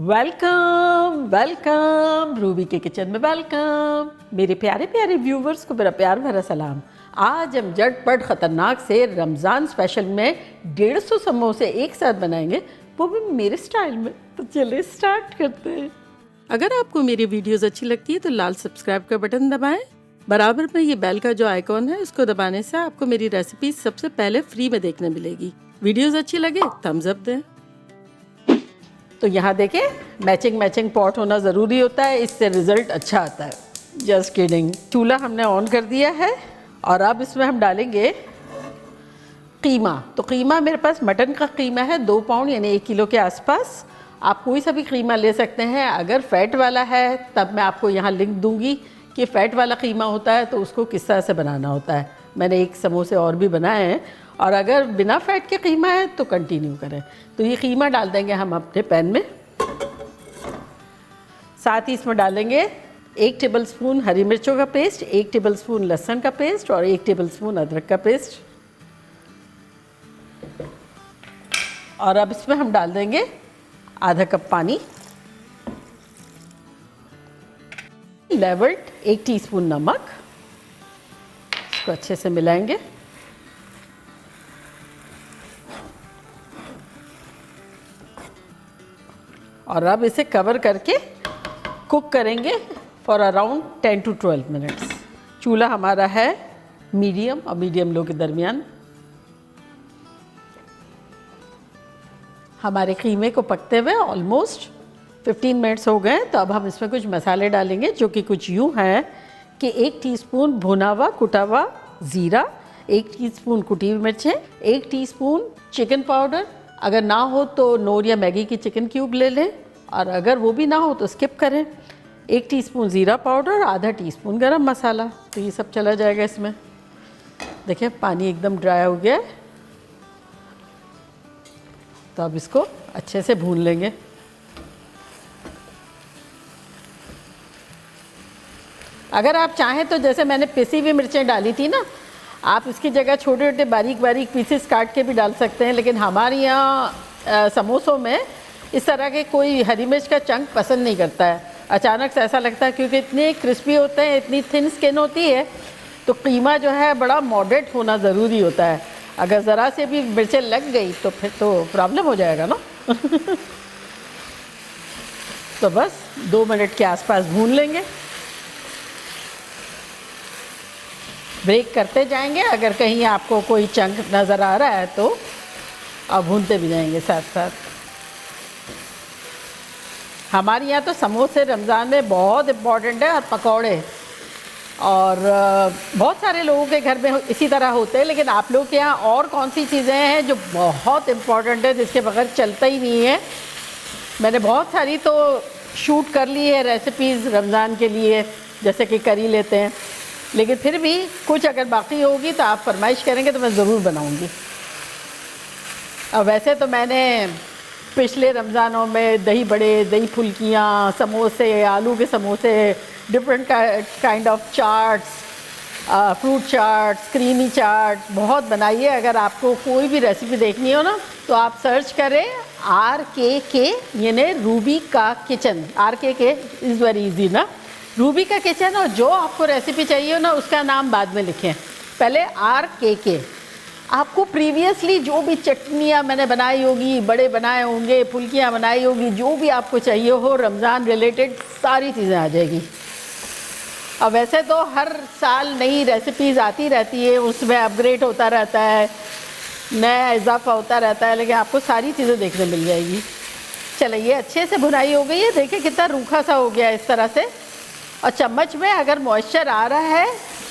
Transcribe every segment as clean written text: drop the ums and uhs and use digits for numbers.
Welcome welcome Ruby के kitchen में welcome. मेरे प्यारे प्यारे व्यूवर्स को मेरा प्यार भरा सलाम। आज हम झटपट ख़तरनाक से रमज़ान स्पेशल में 150 समोसे एक साथ बनाएंगे, वो भी मेरे स्टाइल में। तो चलिए स्टार्ट करते हैं। अगर आपको मेरी वीडियोस अच्छी लगती है तो लाल सब्सक्राइब का बटन दबाएं। बराबर में ये बेल का जो आइकॉन है इसको दबाने से आपको मेरी रेसिपी सबसे पहले फ्री में देखने मिलेगी। वीडियोस अच्छी लगे थम्स अप दें। तो यहाँ देखें, मैचिंग पॉट होना ज़रूरी होता है, इससे रिज़ल्ट अच्छा आता है। Just kidding. चूल्हा हमने ऑन कर दिया है और अब इसमें हम डालेंगे कीमा। तो कीमा मेरे पास मटन का कीमा है 2 पाउंड यानी 1 किलो के आसपास। आप कोई सा भी कीमा ले सकते हैं। अगर फ़ैट वाला है तब मैं आपको यहाँ लिंक दूँगी कि फ़ैट वाला कीमा होता है तो उसको किस तरह से बनाना होता है। मैंने 1 समोसे और भी बनाए हैं। और अगर बिना फ़ैट के कीमा है तो कंटिन्यू करें। तो ये कीमा डाल देंगे हम अपने पैन में। साथ ही इसमें डालेंगे 1 टेबलस्पून हरी मिर्चों का पेस्ट, 1 टेबलस्पून लहसुन का पेस्ट और 1 टेबलस्पून अदरक का पेस्ट। और अब इसमें हम डाल देंगे आधा कप पानी, लेवर्ड 1 टीस्पून नमक। इसको अच्छे से मिलाएंगे। और अब इसे कवर करके कुक करेंगे फॉर अराउंड 10 to 12 मिनट्स। चूल्हा हमारा है मीडियम और मीडियम लो के दरमियान। हमारे कीमे को पकते हुए ऑलमोस्ट 15 मिनट्स हो गए। तो अब हम इसमें कुछ मसाले डालेंगे जो कि कुछ यूँ हैं कि 1 टीस्पून भुना हुआ कुटा हुआ ज़ीरा, 1 टीस्पून कुटी हुई मिर्चें, 1 टीस्पून चिकन पाउडर। अगर ना हो तो नोर या मैगी की चिकन क्यूब ले लें, और अगर वो भी ना हो तो स्किप करें। 1 टीस्पून ज़ीरा पाउडर, आधा टीस्पून गरम मसाला। तो ये सब चला जाएगा इसमें। देखिए पानी एकदम ड्राई हो गया है। तो अब इसको अच्छे से भून लेंगे। अगर आप चाहें तो जैसे मैंने पिसी हुई मिर्चें डाली थी ना, आप इसकी जगह छोटे छोटे बारीक बारीक पीसेस काट के भी डाल सकते हैं। लेकिन हमारे यहाँ समोसों में इस तरह के कोई हरी मिर्च का चंक पसंद नहीं करता है। अचानक से ऐसा लगता है क्योंकि इतने क्रिस्पी होते हैं, इतनी थिन स्किन होती है, तो कीमा जो है बड़ा मॉडरेट होना ज़रूरी होता है। अगर ज़रा से भी मिर्चें लग गई तो फिर तो प्रॉब्लम हो जाएगा ना। तो बस 2 मिनट के आसपास भून लेंगे। ब्रेक करते जाएंगे, अगर कहीं आपको कोई चंक नज़र आ रहा है तो आप भूनते भी जाएंगे साथ साथ। हमारे यहाँ तो समोसे रमज़ान में बहुत इम्पॉर्टेंट है, और पकौड़े। और बहुत सारे लोगों के घर में इसी तरह होते हैं। लेकिन आप लोग के यहाँ और कौन सी चीज़ें हैं जो बहुत इम्पॉर्टेंट है, जिसके बगैर चलता ही नहीं है? मैंने बहुत सारी तो शूट कर ली है रेसिपीज़ रमज़ान के लिए, जैसे कि करी लेते हैं। लेकिन फिर भी कुछ अगर बाकी होगी तो आप फरमाइश करेंगे तो मैं ज़रूर बनाऊंगी। और वैसे तो मैंने पिछले रमज़ानों में दही बड़े, दही फुल्कियाँ, समोसे, आलू के समोसे, डिफरेंट काइंड ऑफ चाट्स, फ्रूट चाट्स, क्रीमी चाट बहुत बनाई है। अगर आपको कोई भी रेसिपी देखनी हो ना तो आप सर्च करें RKK यानी रूबी का kitchen. RKK is very easy ना, रूबी का किचन। और जो आपको रेसिपी चाहिए हो ना उसका नाम बाद में लिखें, पहले RKK। आपको प्रीवियसली जो भी चटनियाँ मैंने बनाई होगी, बड़े बनाए होंगे, फुल्कियाँ बनाई होगी, जो भी आपको चाहिए हो रमज़ान रिलेटेड सारी चीज़ें आ जाएगी। अब वैसे तो हर साल नई रेसिपीज़ आती रहती है, उसमें अपग्रेड होता रहता है, नया इजाफा होता रहता है, लेकिन आपको सारी चीज़ें देखने मिल जाएगी। चलिए ये अच्छे से भुनाई हो गई है। देखिए कितना रूखा सा हो गया इस तरह से। और चम्मच में अगर मॉइस्चर आ रहा है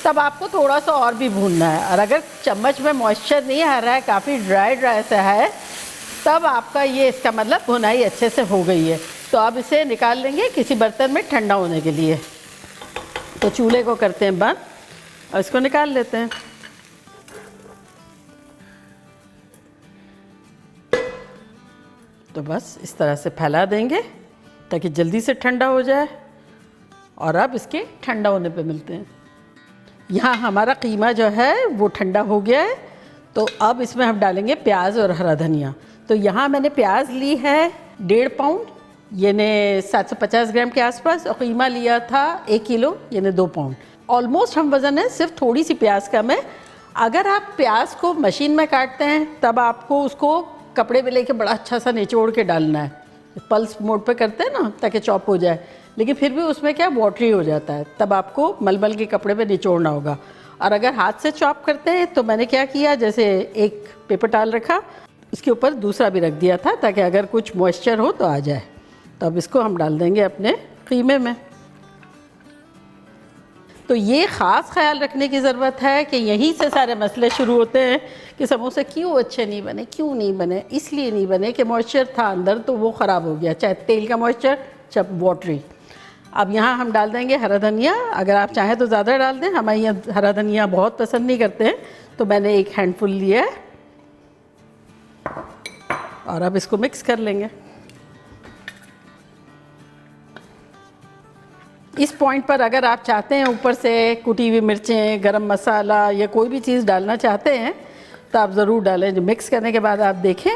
तब आपको थोड़ा सा और भी भूनना है। और अगर चम्मच में मॉइस्चर नहीं आ रहा है, काफ़ी ड्राई सा है, तब आपका ये इसका मतलब भुनाई अच्छे से हो गई है। तो अब इसे निकाल लेंगे किसी बर्तन में ठंडा होने के लिए। तो चूल्हे को करते हैं बंद और इसको निकाल लेते हैं। तो बस इस तरह से फैला देंगे ताकि जल्दी से ठंडा हो जाए। और अब इसके ठंडा होने पे मिलते हैं। यहाँ हमारा कीमा जो है वो ठंडा हो गया है। तो अब इसमें हम डालेंगे प्याज और हरा धनिया। तो यहाँ मैंने प्याज ली है 1.5 पाउंड, यानी 750 ग्राम के आसपास, और कीमा लिया था 1 किलो यानी 2 पाउंड। ऑलमोस्ट हम वज़न है, सिर्फ थोड़ी सी प्याज कम है। अगर आप प्याज को मशीन में काटते हैं तब आपको उसको कपड़े में लेके बड़ा अच्छा सा निचोड़ के डालना है, पल्स मोड पे करते हैं ना ताकि चॉप हो जाए, लेकिन फिर भी उसमें क्या वाटरी हो जाता है, तब आपको मलमल के कपड़े में निचोड़ना होगा। और अगर हाथ से चॉप करते हैं तो मैंने क्या किया, जैसे एक पेपर टाल रखा, इसके ऊपर दूसरा भी रख दिया था ताकि अगर कुछ मॉइस्चर हो तो आ जाए। तो अब इसको हम डाल देंगे अपने कीमे में। तो ये ख़ास ख्याल रखने की ज़रूरत है कि यहीं से सारे मसले शुरू होते हैं कि समोसे क्यों अच्छे नहीं बने, क्यों नहीं बने। इसलिए नहीं बने कि मॉइस्चर था अंदर तो वो ख़राब हो गया, चाहे तेल का मॉइस्चर चाहे वाटरी। अब यहाँ हम डाल देंगे हरा धनिया, अगर आप चाहें तो ज़्यादा डाल दें, हमारे यहाँ हरा धनिया बहुत पसंद नहीं करते हैं, तो मैंने 1 हैंडफुल लिया है। और अब इसको मिक्स कर लेंगे। इस पॉइंट पर अगर आप चाहते हैं ऊपर से कुटी हुई मिर्चें, गरम मसाला या कोई भी चीज़ डालना चाहते हैं तो आप ज़रूर डालें, जो मिक्स करने के बाद आप देखें।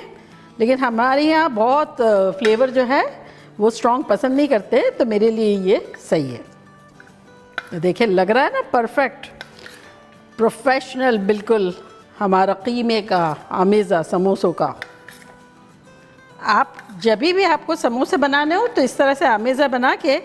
लेकिन हमारे यहाँ बहुत फ्लेवर जो है वो स्ट्रॉन्ग पसंद नहीं करते, तो मेरे लिए ये सही है। तो देखें, लग रहा है ना परफेक्ट, प्रोफेशनल बिल्कुल हमारा कीमे का आमेज़ा समोसों का। आप जब भी आपको समोसे बनाने हो तो इस तरह से आमेज़ा बना के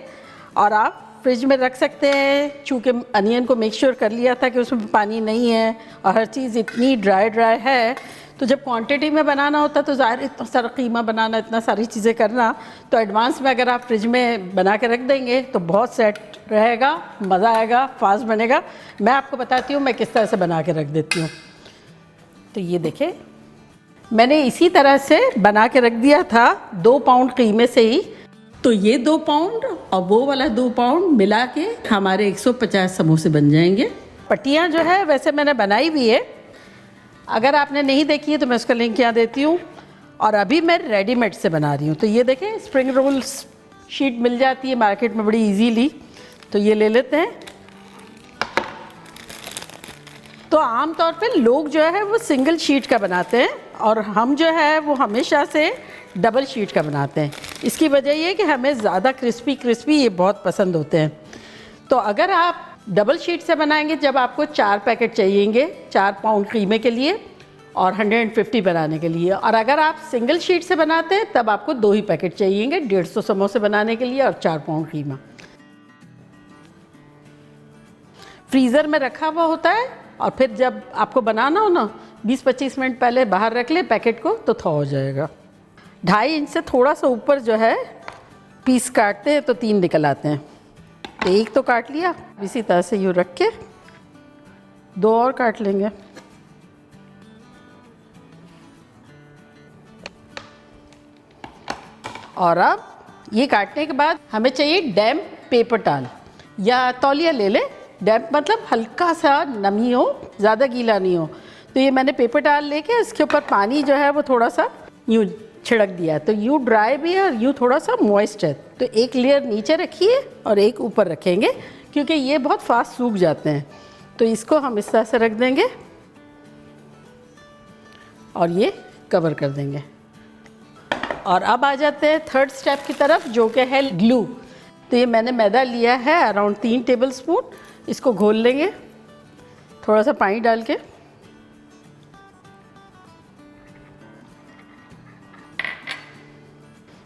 और आप फ्रिज में रख सकते हैं। चूँकि अनियन को मेक श्योर कर लिया था कि उसमें पानी नहीं है और हर चीज़ इतनी ड्राई है, तो जब क्वांटिटी में बनाना होता तो ज़ाहिर इतना सारा कीमा बनाना, इतना सारी चीज़ें करना, तो एडवांस में अगर आप फ्रिज में बना के रख देंगे तो बहुत सेट रहेगा, मज़ा आएगा, फास्ट बनेगा। मैं आपको बताती हूँ मैं किस तरह से बना के रख देती हूँ। तो ये देखें, मैंने इसी तरह से बना के रख दिया था 2 पाउंड कीमे से ही। तो ये 2 पाउंड और वो वाला 2 पाउंड मिला के हमारे 150 समोसे बन जाएंगे। पट्टियाँ जो है वैसे मैंने बनाई हुई है, अगर आपने नहीं देखी है तो मैं उसका लिंक यहाँ देती हूँ। और अभी मैं रेडीमेड से बना रही हूँ। तो ये देखें, स्प्रिंग रोल्स शीट मिल जाती है मार्केट में बड़ी इजीली, तो ये ले लेते हैं। तो आम तौर पे लोग जो है वो सिंगल शीट का बनाते हैं और हम जो है वो हमेशा से डबल शीट का बनाते हैं। इसकी वजह ये कि हमें ज़्यादा क्रिस्पी ये बहुत पसंद होते हैं। तो अगर आप डबल शीट से बनाएंगे, जब आपको 4 पैकेट चाहिएंगे 4 पाउंड कीमे के लिए और 150 बनाने के लिए, और अगर आप सिंगल शीट से बनाते हैं तब आपको 2 ही पैकेट चाहिएंगे 150 समोसे बनाने के लिए और 4 पाउंड कीमा। फ्रीज़र में रखा हुआ होता है और फिर जब आपको बनाना हो ना 20-25 मिनट पहले बाहर रख ले पैकेट को, तो थॉ हो जाएगा। 2.5 इंच से थोड़ा सा ऊपर जो है पीस काटते हैं तो 3 निकल आते हैं। तो 1 तो काट लिया, इसी तरह से यूँ रख के 2 और काट लेंगे। और अब ये काटने के बाद हमें चाहिए डैम्प पेपर टाल या तौलिया ले लें। डैम्प मतलब हल्का सा नमी हो, ज़्यादा गीला नहीं हो। तो ये मैंने पेपर टाल लेके इसके ऊपर पानी जो है वो थोड़ा सा यूँ छिड़क दिया, तो यूँ ड्राई भी है और यूँ थोड़ा सा मॉइस्ट है। तो एक लेयर नीचे रखिए और एक ऊपर रखेंगे क्योंकि ये बहुत फास्ट सूख जाते हैं। तो इसको हम इस तरह से रख देंगे और ये कवर कर देंगे। और अब आ जाते हैं थर्ड स्टेप की तरफ, जो कि है ग्लू। तो ये मैंने मैदा लिया है अराउंड 3 टेबल स्पून। इसको घोल लेंगे थोड़ा सा पानी डाल के।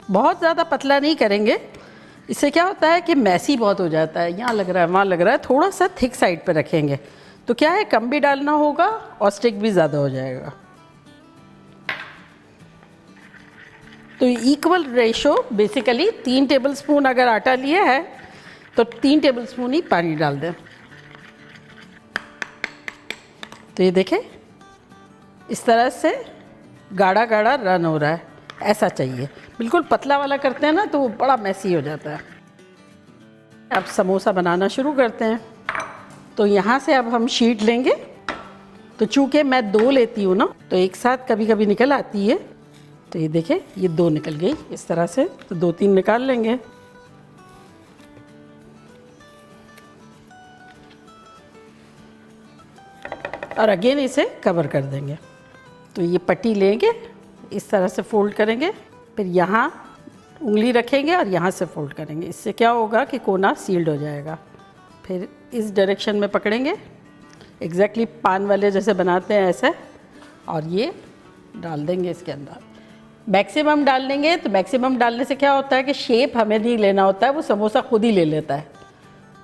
बहुत ज़्यादा पतला नहीं करेंगे, इससे क्या होता है कि मैसी बहुत हो जाता है, यहाँ लग रहा है वहाँ लग रहा है। थोड़ा सा थिक साइड पर रखेंगे तो क्या है, कम भी डालना होगा और स्टिक भी ज़्यादा हो जाएगा। तो equal ratio basically 3 table spoon अगर आटा लिया है तो 3 टेबल स्पून ही पानी डाल दें। तो ये देखें, इस तरह से गाढ़ा गाढ़ा रन हो रहा है, ऐसा चाहिए। बिल्कुल पतला वाला करते हैं ना तो वो बड़ा मैसी हो जाता है। अब समोसा बनाना शुरू करते हैं। तो यहाँ से अब हम शीट लेंगे। तो चूँकि मैं 2 लेती हूँ ना, तो एक साथ कभी कभी निकल आती है। तो ये देखें, ये 2 निकल गई इस तरह से, तो 2-3 निकाल लेंगे। और अगेन इसे कवर कर देंगे। तो ये पट्टी लेंगे, इस तरह से फोल्ड करेंगे, फिर यहाँ उंगली रखेंगे और यहाँ से फोल्ड करेंगे। इससे क्या होगा कि कोना सील्ड हो जाएगा। फिर इस डायरेक्शन में पकड़ेंगे, एग्जैक्टली पान वाले जैसे बनाते हैं ऐसे, और ये डाल देंगे इसके अंदर। मैक्सिमम डाल देंगे तो मैक्सिमम डालने से क्या होता है कि शेप हमें नहीं लेना होता है, वो समोसा खुद ही ले लेता है।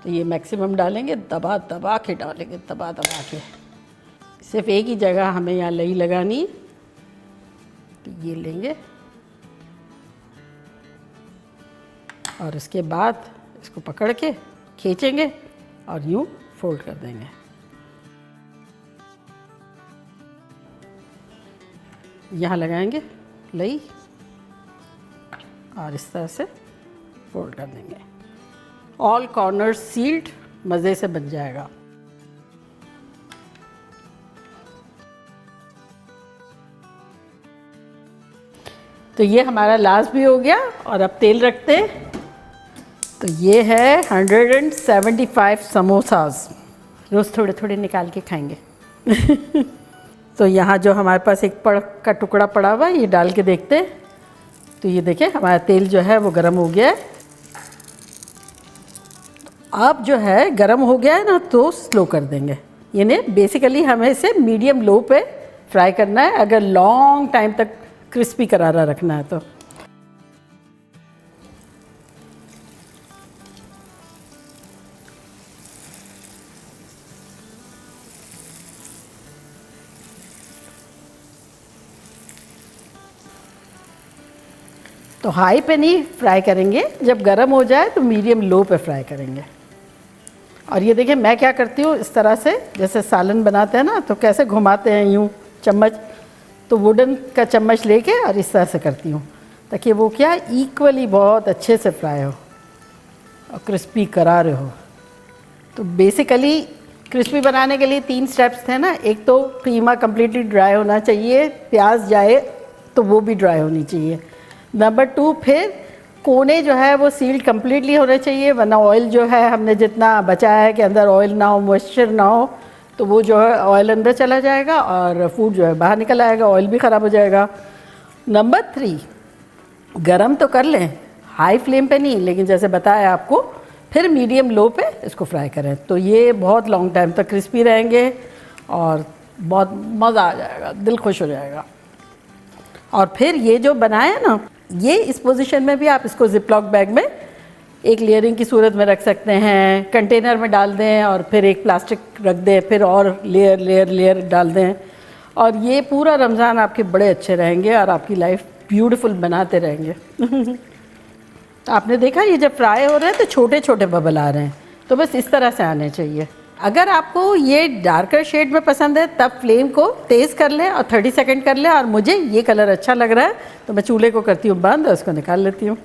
तो ये मैक्सिमम डालेंगे, दबा दबा के डालेंगे, दबा दबा के। सिर्फ एक ही जगह हमें यहाँ लई लगानी, तो ये लेंगे और इसके बाद इसको पकड़ के खींचेंगे और यूँ फोल्ड कर देंगे। यहाँ लगाएंगे लई और इस तरह से फोल्ड कर देंगे। ऑल कॉर्नर्स सील्ड, मज़े से बन जाएगा। तो ये हमारा लास्ट भी हो गया और अब तेल रखते हैं। तो ये है 175 समोसास, रोज़ थोड़े थोड़े निकाल के खाएंगे। तो यहाँ जो हमारे पास एक पड़ का टुकड़ा पड़ा हुआ है, ये डाल के देखते हैं। तो ये देखिए हमारा तेल जो है वो गर्म हो गया है। अब जो है गर्म हो गया है ना, तो स्लो कर देंगे। यानी बेसिकली हमें इसे मीडियम लो पे फ्राई करना है, अगर लॉन्ग टाइम तक क्रिस्पी करारा रखना है तो। तो हाई पे नहीं फ्राई करेंगे, जब गर्म हो जाए तो मीडियम लो पे फ्राई करेंगे। और ये देखिए मैं क्या करती हूँ, इस तरह से जैसे सालन बनाते हैं ना, तो कैसे घुमाते हैं यूँ चम्मच, तो वुडन का चम्मच लेके और इस तरह से करती हूँ, ताकि वो क्या इक्वली बहुत अच्छे से फ्राई हो और क्रिस्पी करारे हो। तो बेसिकली क्रिस्पी बनाने के लिए 3 स्टेप्स थे ना। एक तो कीमा कम्प्लीटली ड्राई होना चाहिए, प्याज जाए तो वो भी ड्राई होनी चाहिए। नंबर 2, फिर कोने जो है वो सील्ड कम्प्लीटली होने चाहिए, वरना ऑयल जो है हमने जितना बचाया है कि अंदर ऑयल ना हो, मॉइस्चर ना हो, तो वो जो है ऑयल अंदर चला जाएगा और फूड जो है बाहर निकल आएगा, ऑयल भी ख़राब हो जाएगा। नंबर 3, गरम तो कर लें, हाई फ्लेम पे नहीं, लेकिन जैसे बताया आपको, फिर मीडियम लो पे इसको फ्राई करें, तो ये बहुत लॉन्ग टाइम तक क्रिस्पी रहेंगे और बहुत मज़ा आ जाएगा, दिल खुश हो जाएगा। और फिर ये जो बनाया ना, ये इस पोजीशन में भी आप इसको जिपलॉक बैग में एक लेयरिंग की सूरत में रख सकते हैं, कंटेनर में डाल दें और फिर एक प्लास्टिक रख दें, फिर और लेयर लेयर लेयर डाल दें, और ये पूरा रमज़ान आपके बड़े अच्छे रहेंगे और आपकी लाइफ ब्यूटीफुल बनाते रहेंगे। तो आपने देखा ये जब फ्राई हो रहे हैं तो छोटे छोटे बबल आ रहे हैं, तो बस इस तरह से आने चाहिए। अगर आपको ये डार्कर शेड में पसंद है तब फ्लेम को तेज़ कर लें और 30 सेकंड कर लें, और मुझे ये कलर अच्छा लग रहा है तो मैं चूल्हे को करती हूँ बंद और उसको निकाल लेती हूँ।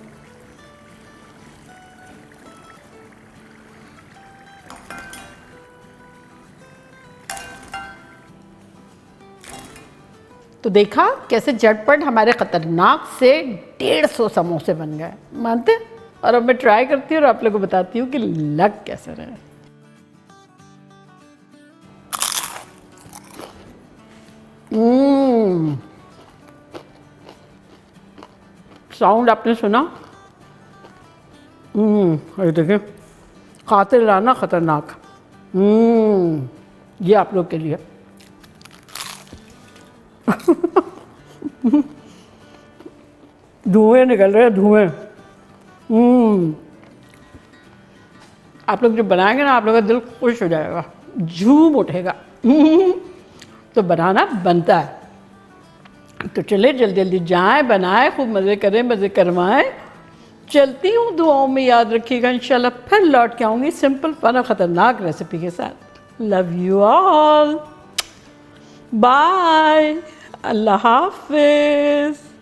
तो देखा कैसे झटपट हमारे ख़तरनाक से 150 समोसे बन गए, मानते? और अब मैं ट्राई करती हूँ और आप लोगों को बताती हूँ कि लग कैसे रहे। साउंड आपने सुना? ये देखिए, खाते रहना ख़तरनाक। ये आप लोग के लिए। धुएं निकल रहे हैं, धुएं। आप लोग जब बनाएंगे ना, आप लोग का दिल खुश हो जाएगा, झूम उठेगा। तो बनाना बनता है। तो चले जल्दी जल्दी जाएं, बनाएं, खूब मज़े करें, मज़े करवाएं। चलती हूँ, दुआओं में याद रखिएगा। इंशाल्लाह फिर लौट के आऊँगी सिंपल फन और ख़तरनाक रेसिपी के साथ। लव यू ऑल, बाय, अल्लाह हाफिज़।